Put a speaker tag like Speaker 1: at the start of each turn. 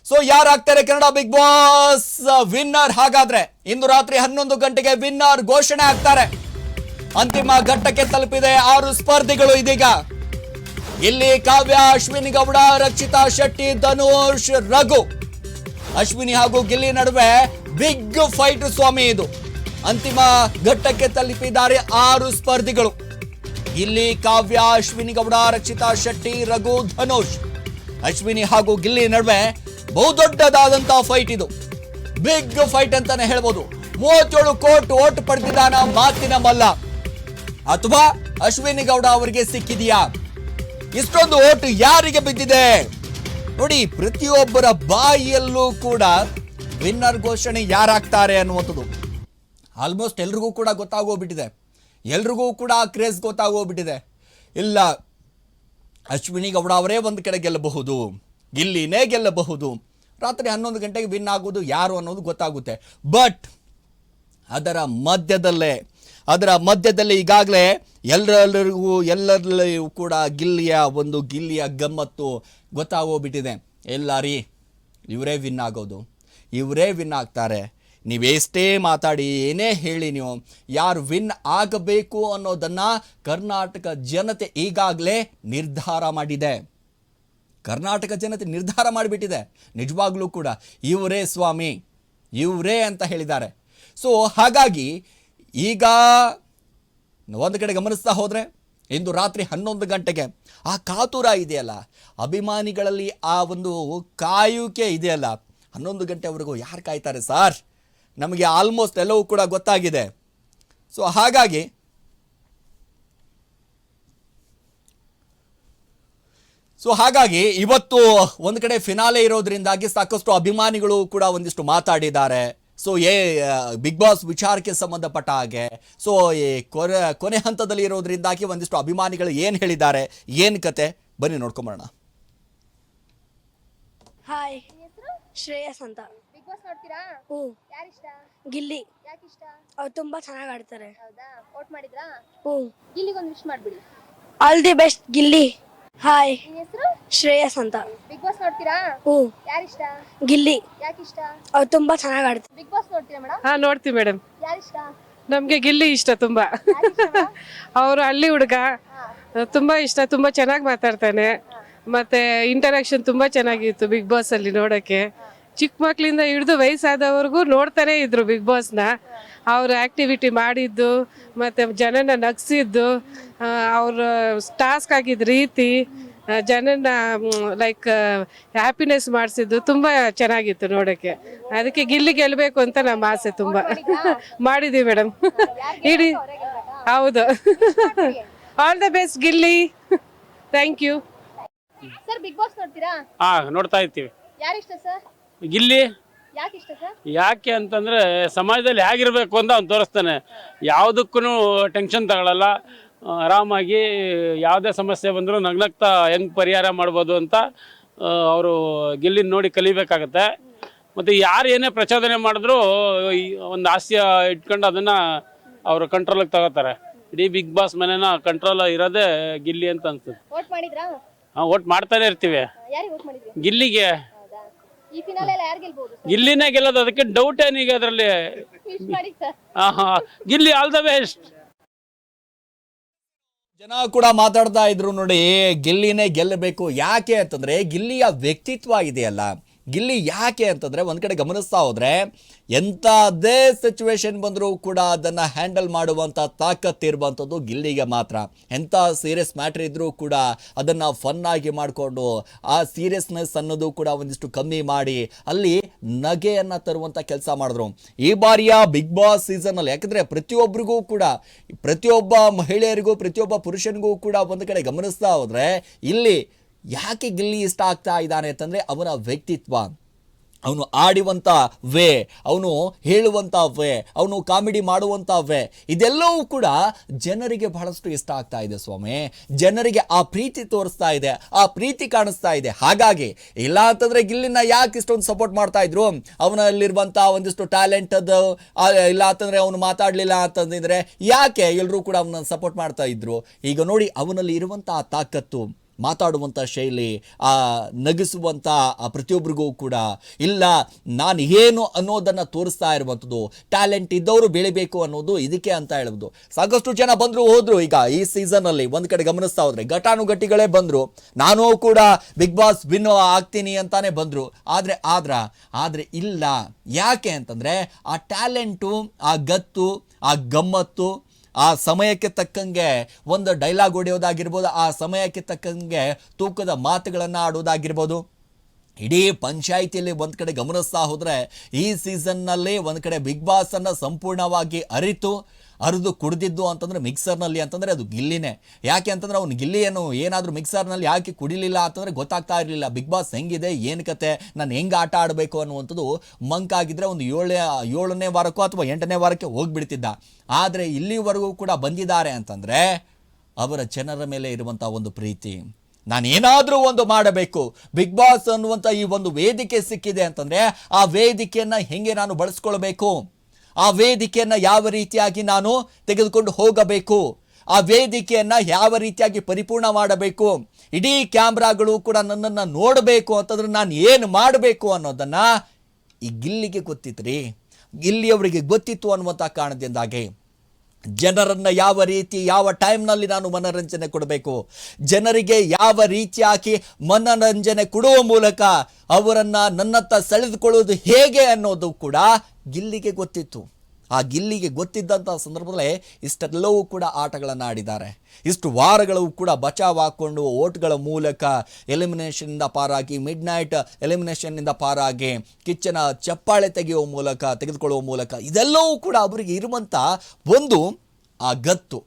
Speaker 1: So ಯಾರಾಗ್ತಾರೆ Kannada Bigg Boss winner? ಹಾಗಾದ್ರೆ ಇಂದು ರಾತ್ರಿ 11 ಗಂಟೆಗೆ ವಿನ್ನರ್ ಘೋಷಣೆ ಆಗ್ತಾರೆ. ಅಂತಿಮ ಘಟ್ಟಕ್ಕೆ ತಲುಪಿದೆ 6 ಸ್ಪರ್ಧಿಗಳು. ಇದೀಗ ಇಲ್ಲಿ ಕಾವ್ಯ, ಅಶ್ವಿನಿ ಗೌಡ, ರಕ್ಷಿತಾ ಶೆಟ್ಟಿ, ಧನುಷ್, ರಘು. ಅಶ್ವಿನಿ ಹಾಗೂ ಗಿಲ್ಲಿ ನಡುವೆ ಬಿಗ್ ಫೈಟ್ ಸ್ವಾಮಿ. ಇದು ಅಂತಿಮ ಘಟ್ಟಕ್ಕೆ ತಲುಪಿದ್ದಾರೆ 6 ಸ್ಪರ್ಧಿಗಳು. ಇಲ್ಲಿ ಕಾವ್ಯ, ಅಶ್ವಿನಿ ಗೌಡ, ರಕ್ಷಿತಾ ಶೆಟ್ಟಿ, ರಘು, ಧನುಷ್. ಅಶ್ವಿನಿ ಹಾಗೂ ಗಿಲ್ಲಿ ನಡುವೆ ಬಹುದೊಡ್ಡದಾದಂತಹ ಫೈಟ್. ಇದು ಬಿಗ್ ಫೈಟ್ ಅಂತಾನೆ ಹೇಳ್ಬೋದು. 37 ಕೋಟಿ ಓಟ್ ಪಡೆದಿದ್ದಾನ ಮಾತಿನ ಮಲ್ಲ, ಅಥವಾ ಅಶ್ವಿನಿ ಗೌಡ ಅವರಿಗೆ ಸಿಕ್ಕಿದೆಯಾ? ಇಷ್ಟೊಂದು ಓಟ್ ಯಾರಿಗೆ ಬಿದ್ದಿದೆ ನೋಡಿ. ಪ್ರತಿಯೊಬ್ಬರ ಬಾಯಿಯಲ್ಲೂ ಕೂಡ ವಿನ್ನರ್ ಘೋಷಣೆ ಯಾರಾಗ್ತಾರೆ ಅನ್ನುವಂಥದ್ದು ಆಲ್ಮೋಸ್ಟ್ ಎಲ್ರಿಗೂ ಕೂಡ ಗೊತ್ತಾಗೋಗ್ಬಿಟ್ಟಿದೆ. ಎಲ್ರಿಗೂ ಕೂಡ ಕ್ರೇಜ್ ಗೊತ್ತಾಗೋಗ್ಬಿಟ್ಟಿದೆ. ಇಲ್ಲ, ಅಶ್ವಿನಿ ಗೌಡ ಅವರೇ ಒಂದು ಕಡೆ ಗೆಲ್ಲಬಹುದು, ಗಿಲ್ಲಿನೇ ಗೆಲ್ಲಬಹುದು. ರಾತ್ರಿ 11 ಗಂಟೆಗೆ ವಿನ್ ಆಗೋದು ಯಾರು ಅನ್ನೋದು ಗೊತ್ತಾಗುತ್ತೆ. ಬಟ್ ಅದರ ಮಧ್ಯದಲ್ಲೇ ಈಗಾಗಲೇ ಎಲ್ಲರಲ್ಲೂ ಕೂಡ ಗಿಲ್ಲಿಯ ಗಮ್ಮತ್ತು ಗೊತ್ತಾಗೋಗ್ಬಿಟ್ಟಿದೆ. ಎಲ್ಲ ರೀ, ಇವರೇ ವಿನ್ ಆಗೋದು, ಇವರೇ ವಿನ್ ಆಗ್ತಾರೆ. ನೀವೆಷ್ಟೇ ಮಾತಾಡಿ, ಏನೇ ಹೇಳಿ, ನೀವು ಯಾರು ವಿನ್ ಆಗಬೇಕು ಅನ್ನೋದನ್ನು ಕರ್ನಾಟಕ ಜನತೆ ಈಗಾಗಲೇ ನಿರ್ಧಾರ ಮಾಡಿದೆ. ಕರ್ನಾಟಕ ಜನತೆ ನಿರ್ಧಾರ ಮಾಡಿಬಿಟ್ಟಿದೆ. ನಿಜವಾಗ್ಲೂ ಕೂಡ ಇವರೇ ಸ್ವಾಮಿ, ಇವರೇ ಅಂತ ಹೇಳಿದ್ದಾರೆ. ಸೊ ಹಾಗಾಗಿ ಈಗ ಒಂದು ಕಡೆ ಗಮನಿಸ್ತಾ ಹೋದರೆ ಇಂದು ರಾತ್ರಿ 11 ಗಂಟೆಗೆ ಆ ಕಾತುರ ಇದೆಯಲ್ಲ, ಅಭಿಮಾನಿಗಳಲ್ಲಿ ಆ ಒಂದು ಕಾಯುವಿಕೆ ಇದೆಯಲ್ಲ, 11 ಗಂಟೆವರೆಗೂ ಯಾರು ಕಾಯ್ತಾರೆ ಸರ್? ನಮಗೆ ಆಲ್ಮೋಸ್ಟ್ ಎಲ್ಲವೂ ಕೂಡ ಗೊತ್ತಾಗಿದೆ. ಸೊ ಹಾಗಾಗಿ ಇವತ್ತು ಒಂದು ಕಡೆ ಫಿನಾಲೆ ಇರೋದ್ರಿಂದಾಗಿ ಸಾಕಷ್ಟು ಅಭಿಮಾನಿಗಳು ಕೂಡ ಒಂದಿಷ್ಟು ಮಾತಾಡಿದ್ದಾರೆ. ಸೊ ಬಿಗ್ ಬಾಸ್ ವಿಚಾರಕ್ಕೆ ಸಂಬಂಧಪಟ್ಟ ಹಾಗೆ. ಸೊ ಕೊನೆ ಹಂತದಲ್ಲಿ ಇರೋದ್ರಿಂದಾಗಿ ಒಂದಿಷ್ಟು ಅಭಿಮಾನಿಗಳು ಏನು ಹೇಳಿದ್ದಾರೆ, ಏನು ಕತೆ, ಬನ್ನಿ ನೋಡ್ಕೊಂಬರೋಣ.
Speaker 2: ಹಾಯ್, ಶ್ರೇಯಸ್ ಅಂತ.
Speaker 3: ಬಿಗ್ ಬಾಸ್ ನೋಡ್ತೀರಾ? ಯಾರು ಇಷ್ಟ?
Speaker 2: ಗಿಲ್ಲಿ.
Speaker 3: ಯಾಕೆ ಇಷ್ಟ?
Speaker 2: ಅವ್ರು ತುಂಬಾ ಚೆನ್ನಾಗಿ ಆಡ್ತಾರೆ.
Speaker 3: ಹೌದಾ? ವೋಟ್ ಮಾಡಿದ್ರಾ?
Speaker 2: ಗಿಲ್ಲಿಗೊಂದು
Speaker 3: ವಿಶ್ ಮಾಡ್ಬಿಡಿ.
Speaker 2: All the best Gilli. Hi,
Speaker 3: ನಿನ್ನ ಹೆಸರು?
Speaker 2: ಶ್ರೇಯಸ್ ಅಂತ.
Speaker 3: ಬಿಗ್ ಬಾಸ್ ನೋಡ್ತೀರಾ? ಯಾರು ಇಷ್ಟ?
Speaker 2: ಗಿಲ್ಲಿ.
Speaker 3: ಯಾಕೆ ಇಷ್ಟ?
Speaker 2: ಅವ್ರು ತುಂಬಾ ಚೆನ್ನಾಗಿ ಆಡ್ತಾರೆ.
Speaker 3: ಬಿಗ್ ಬಾಸ್ ನೋಡ್ತೀರಾ ಮೇಡಮ್?
Speaker 4: ಹಾ, ನೋಡ್ತೀವಿ ಮೇಡಮ್.
Speaker 3: ಯಾರು ಇಷ್ಟ?
Speaker 4: ನಮ್ಗೆ ಗಿಲ್ಲಿ ಇಷ್ಟ ತುಂಬಾ. ಅವರು ಹಳ್ಳಿ ಹುಡುಗ, ತುಂಬಾ ಇಷ್ಟ. ತುಂಬಾ ಚೆನ್ನಾಗಿ ಮಾತಾಡ್ತಾನೆ. ಮತ್ತೆ ಇಂಟರಾಕ್ಷನ್ ತುಂಬಾ ಚೆನ್ನಾಗಿತ್ತು ಬಿಗ್ ಬಾಸ್ ಅಲ್ಲಿ ನೋಡಕ್ಕೆ. ಚಿಕ್ಕ ಮಕ್ಳಿಂದ ಹಿಡಿದು ವಯಸ್ಸಾದವರೆಗೂ ನೋಡ್ತಾನೆ ಇದ್ರು ಬಿಗ್ ಬಾಸ್ನ. ಅವ್ರ ಆಕ್ಟಿವಿಟಿ ಮಾಡಿದ್ದು, ಮತ್ತೆ ಜನನ ನಗ್ಸಿದ್ದು, ಅವ್ರ ಟಾಸ್ಕ್ ಆಗಿದ್ದ ರೀತಿ, ಜನನ ಲೈಕ್ ಹ್ಯಾಪಿನೆಸ್ ಮಾಡಿಸಿದ್ದು ತುಂಬಾ ಚೆನ್ನಾಗಿತ್ತು ನೋಡಕ್ಕೆ. ಅದಕ್ಕೆ ಗಿಲ್ಲಿ ಗೆಲ್ಬೇಕು ಅಂತ ನಮ್ಮ ಆಸೆ ತುಂಬಾ. ಮಾಡಿದೀವಿ ಮೇಡಮ್. ಇಡೀ ಹೌದು. All the best Gilli. Thank you
Speaker 3: sir. Bigg Boss ನೋಡ್ತೀರಾ?
Speaker 5: ಹಾ, ನೋಡ್ತಾ ಇರ್ತೀವಿ.
Speaker 3: ಯಾರು ಇಷ್ಟ ಸರ್?
Speaker 5: ಗಿಲ್ಲಿ.
Speaker 3: ಯಾಕೆ ಇಷ್ಟ ಸರ್?
Speaker 5: ಯಾಕೆ ಅಂತಂದ್ರೆ ಸಮಾಜದಲ್ಲಿ ಹೇಗಿರ್ಬೇಕು ಅಂತ ಅವ್ನು ತೋರಿಸ್ತಾನೆ. ಯಾವುದಕ್ಕೂ ಟೆನ್ಷನ್ ತಗೊಳ್ಳಲ್ಲ, ಆರಾಮಾಗಿ ಯಾವುದೇ ಸಮಸ್ಯೆ ಬಂದರೂ ನಗ್ನಗ್ತಾ ಹೆಂಗೆ ಪರಿಹಾರ ಮಾಡ್ಬೋದು ಅಂತ ಅವರು ಗಿಲ್ಲಿನ ನೋಡಿ ಕಲಿಬೇಕಾಗತ್ತೆ. ಮತ್ತು ಯಾರು ಏನೇ ಪ್ರಚೋದನೆ ಮಾಡಿದ್ರು ಒಂದು ಹಾಸ್ಯ ಇಟ್ಕೊಂಡು ಅದನ್ನು ಅವರು ಕಂಟ್ರೋಲಿಗೆ ತಗೋತಾರೆ. ಇಡೀ ಬಿಗ್ ಬಾಸ್ ಮನೆನ ಕಂಟ್ರೋಲ್ ಇರೋದೇ ಗಿಲ್ಲಿ ಅಂತ ಅನ್ಸುತ್ತೆ.
Speaker 3: ವೋಟ್ ಮಾಡಿದ್ರಾ?
Speaker 5: ಹಾಂ, ವೋಟ್ ಮಾಡ್ತಾನೆ ಇರ್ತೀವಿ.
Speaker 3: ಯಾರಿಗೆ ವೋಟ್ ಮಾಡಿದ್ರಿ?
Speaker 5: ಗಿಲ್ಲಿಗೆ.
Speaker 3: ಹೌದಾ? ಈ ಫಿನಾಲೆ ಎಲ್ಲ ಯಾರು ಗೆಲ್ಬಹುದು?
Speaker 5: ಗಿಲ್ಲಿನೇ ಗೆಲ್ಲೋದು, ಅದಕ್ಕೆ ಡೌಟ್ ಏನೀಗ ಅದರಲ್ಲಿ.
Speaker 3: ವಿಶ್ ಮಾಡಿ sir.
Speaker 5: Gilli all the best.
Speaker 1: ಜನ ಕೂಡ ಮಾತಾಡ್ತಾ ಇದ್ರು ನೋಡಿ, ಗಿಲ್ಲಿನೇ ಗೆಲ್ಲಬೇಕು. ಯಾಕೆ ಅಂತಂದ್ರೆ ಗಿಲ್ಲಿಯ ವ್ಯಕ್ತಿತ್ವ ಇದೆಯಲ್ಲ, ಗಿಲ್ಲಿ ಯಾಕೆ ಅಂತಂದ್ರೆ ಒಂದ್ ಕಡೆ ಗಮನಿಸ್ತಾ ಹೋದ್ರೆ ಎಂಥದೇ ಸಿಚುವೇಶನ್ ಬಂದರೂ ಕೂಡ ಅದನ್ನು ಹ್ಯಾಂಡಲ್ ಮಾಡುವಂಥ ತಾಕತ್ತು ಇರುವಂಥದ್ದು ಗಿಲ್ಲಿಗೆ ಮಾತ್ರ. ಎಂಥ ಸೀರಿಯಸ್ ಮ್ಯಾಟ್ರ್ ಇದ್ದರೂ ಕೂಡ ಅದನ್ನು ಫನ್ನಾಗಿ ಮಾಡಿಕೊಂಡು ಆ ಸೀರಿಯಸ್ನೆಸ್ ಅನ್ನೋದು ಕೂಡ ಒಂದಿಷ್ಟು ಕಮ್ಮಿ ಮಾಡಿ ಅಲ್ಲಿ ನಗೆಯನ್ನು ತರುವಂಥ ಕೆಲಸ ಮಾಡಿದ್ರು ಈ ಬಾರಿಯ ಬಿಗ್ ಬಾಸ್ ಸೀಸನಲ್ಲಿ. ಯಾಕಂದರೆ ಪ್ರತಿಯೊಬ್ಬರಿಗೂ ಕೂಡ, ಪ್ರತಿಯೊಬ್ಬ ಮಹಿಳೆಯರಿಗೂ, ಪ್ರತಿಯೊಬ್ಬ ಪುರುಷನಿಗೂ ಕೂಡ ಒಂದು ಕಡೆ ಗಮನಿಸ್ತಾ ಹೋದರೆ ಇಲ್ಲಿ ಯಾಕೆ ಗಿಲ್ಲಿ ಇಷ್ಟ ಆಗ್ತಾ ಇದ್ದಾನೆ ಅಂತಂದರೆ ಅವನ ವ್ಯಕ್ತಿತ್ವ, ಅವನು ಆಡುವಂಥ ವೇ, ಅವನು ಹೇಳುವಂಥ ವೇ, ಅವನು ಕಾಮಿಡಿ ಮಾಡುವಂಥ ವೇ, ಇದೆಲ್ಲವೂ ಕೂಡ ಜನರಿಗೆ ಬಹಳಷ್ಟು ಇಷ್ಟ ಆಗ್ತಾ ಇದೆ ಸ್ವಾಮಿ. ಜನರಿಗೆ ಆ ಪ್ರೀತಿ ತೋರಿಸ್ತಾ ಇದೆ, ಆ ಪ್ರೀತಿ ಕಾಣಿಸ್ತಾ ಇದೆ. ಹಾಗಾಗಿ ಇಲ್ಲ ಅಂತಂದರೆ ಗಿಲ್ಲಿನ ಯಾಕೆ ಇಷ್ಟೊಂದು ಸಪೋರ್ಟ್ ಮಾಡ್ತಾ ಇದ್ರು? ಅವನಲ್ಲಿರುವಂಥ ಒಂದಿಷ್ಟು ಟ್ಯಾಲೆಂಟ್ ಅದು ಇಲ್ಲ ಅಂತಂದರೆ ಅವನು ಮಾತಾಡಲಿಲ್ಲ ಅಂತಂದಿದ್ರೆ ಯಾಕೆ ಎಲ್ಲರೂ ಕೂಡ ಅವನನ್ನು ಸಪೋರ್ಟ್ ಮಾಡ್ತಾ ಇದ್ರು? ಈಗ ನೋಡಿ ಅವನಲ್ಲಿ ಇರುವಂಥ ಆ ತಾಕತ್ತು, ಮಾತಾಡುವಂಥ ಶೈಲಿ, ಆ ನಗಿಸುವಂಥ ಆ ಪ್ರತಿಯೊಬ್ಬರಿಗೂ ಕೂಡ ಇಲ್ಲ ನಾನು ಏನು ಅನ್ನೋದನ್ನು ತೋರಿಸ್ತಾ ಇರುವಂಥದ್ದು, ಟ್ಯಾಲೆಂಟ್ ಇದ್ದವರು ಬೆಳಿಬೇಕು ಅನ್ನೋದು ಇದಕ್ಕೆ ಅಂತ ಹೇಳ್ಬೋದು. ಸಾಕಷ್ಟು ಜನ ಬಂದರು ಹೋದರು. ಈಗ ಈ ಸೀಸನ್ನಲ್ಲಿ ಒಂದು ಕಡೆ ಗಮನಿಸ್ತಾ ಹೋದರೆ ಘಟಾನುಘಟಿಗಳೇ ಬಂದರು. ನಾನೂ ಕೂಡ ಬಿಗ್ ಬಾಸ್ ವಿನ್ ಆಗ್ತೀನಿ ಅಂತಾನೆ ಬಂದರು. ಆದರೆ ಇಲ್ಲ. ಯಾಕೆ ಅಂತಂದರೆ ಆ ಟ್ಯಾಲೆಂಟು, ಆ ಗತ್ತು, ಆ ಗಮ್ಮತ್ತು, ಆ ಸಮಯಕ್ಕೆ ತಕ್ಕಂಗೆ ಒಂದು ಡೈಲಾಗ್ ಹೊಡೆಯೋದಾಗಿರ್ಬೋದು, ಆ ಸಮಯಕ್ಕೆ ತಕ್ಕಂಗೆ ತೂಕದ ಮಾತುಗಳನ್ನು ಆಡೋದಾಗಿರ್ಬೋದು. ಇಡೀ ಪಂಚಾಯಿತಿಯಲ್ಲಿ ಒಂದು ಕಡೆ ಗಮನಿಸ್ತಾ ಹೋದರೆ ಈ ಸೀಸನ್ನಲ್ಲಿ ಒಂದು ಕಡೆ ಬಿಗ್ ಬಾಸನ್ನು ಸಂಪೂರ್ಣವಾಗಿ ಅರಿದು ಕುಡಿದಿದ್ದು ಅಂತಂದರೆ ಮಿಕ್ಸರ್ನಲ್ಲಿ ಅಂತಂದರೆ ಅದು ಗಿಲ್ಲಿನೇ. ಯಾಕೆ ಅಂತಂದರೆ ಅವನು ಗಿಲ್ಲಿಯನ್ನು ಏನಾದರೂ ಮಿಕ್ಸರ್ನಲ್ಲಿ ಹಾಕಿ ಕುಡಿಲಿಲ್ಲ ಅಂತಂದರೆ ಗೊತ್ತಾಗ್ತಾ ಇರಲಿಲ್ಲ ಬಿಗ್ ಬಾಸ್ ಹೆಂಗಿದೆ, ಏನು ಕತೆ, ನಾನು ಹೆಂಗೆ ಆಟ ಆಡಬೇಕು ಅನ್ನುವಂಥದ್ದು. ಮಂಕಾಗಿದ್ದರೆ ಒಂದು 7ನೇ ವಾರಕ್ಕೋ ಅಥವಾ 8ನೇ ವಾರಕ್ಕೆ ಹೋಗಿಬಿಡ್ತಿದ್ದ. ಆದರೆ ಇಲ್ಲಿವರೆಗೂ ಕೂಡ ಬಂದಿದ್ದಾರೆ ಅಂತಂದರೆ ಅವರ ಜನರ ಮೇಲೆ ಇರುವಂಥ ಒಂದು ಪ್ರೀತಿ, ನಾನೇನಾದರೂ ಒಂದು ಮಾಡಬೇಕು, ಬಿಗ್ ಬಾಸ್ ಅನ್ನುವಂಥ ಈ ಒಂದು ವೇದಿಕೆ ಸಿಕ್ಕಿದೆ ಅಂತಂದರೆ ಆ ವೇದಿಕೆಯನ್ನು ಹೆಂಗೆ ನಾನು ಬಳಸ್ಕೊಳ್ಬೇಕು, ಆ ವೇದಿಕೆಯನ್ನು ಯಾವ ರೀತಿಯಾಗಿ ನಾನು ತೆಗೆದುಕೊಂಡು ಹೋಗಬೇಕು, ಆ ವೇದಿಕೆಯನ್ನು ಯಾವ ರೀತಿಯಾಗಿ ಪರಿಪೂರ್ಣ ಮಾಡಬೇಕು, ಇಡೀ ಕ್ಯಾಮ್ರಾಗಳು ಕೂಡ ನನ್ನನ್ನು ನೋಡಬೇಕು ಅಂತಂದ್ರೆ ನಾನು ಏನು ಮಾಡಬೇಕು ಅನ್ನೋದನ್ನು ಈ ಗಿಲ್ಲಿಗೆ ಗೊತ್ತಿತ್ತು ರೀ. ಗಿಲ್ಲಿಯವರಿಗೆ ಗೊತ್ತಿತ್ತು ಅನ್ನುವಂಥ ಕಾರಣದಿಂದಾಗಿ ಜನರನ್ನು ಯಾವ ರೀತಿ ಯಾವ ಟೈಮ್ನಲ್ಲಿ ನಾನು ಮನೋರಂಜನೆ ಕೊಡಬೇಕು, ಜನರಿಗೆ ಯಾವ ರೀತಿಯಾಗಿ ಮನೋರಂಜನೆ ಕೊಡುವ ಮೂಲಕ ಅವರನ್ನು ನನ್ನತ್ತ ಸೆಳೆದುಕೊಳ್ಳೋದು ಹೇಗೆ ಅನ್ನೋದು ಕೂಡ ಗಿಲ್ಲಿಗೆ ಗೊತ್ತಿತ್ತು. ಆ ಗಿಲ್ಲಿಗೆ ಗೊತ್ತಿದ್ದಂಥ ಸಂದರ್ಭದಲ್ಲೇ ಇಷ್ಟೆಲ್ಲವೂ ಕೂಡ ಆಟಗಳನ್ನು ಆಡಿದ್ದಾರೆ. ಇಷ್ಟು ವಾರಗಳು ಕೂಡ ಬಚಾವ್ ಹಾಕ್ಕೊಂಡು ಓಟ್ಗಳ ಮೂಲಕ ಎಲಿಮಿನೇಷನ್ನಿಂದ ಪಾರಾಗಿ, ಮಿಡ್ ನೈಟ್ ಎಲಿಮಿನೇಷನ್ನಿಂದ ಪಾರಾಗಿ, ಕಿಚ್ಚನ ಚಪ್ಪಾಳೆ ತೆಗೆದುಕೊಳ್ಳುವ ಮೂಲಕ ಇದೆಲ್ಲವೂ ಕೂಡ ಅವರಿಗೆ ಇರುವಂಥ ಒಂದು ಆ ಗತ್ತು,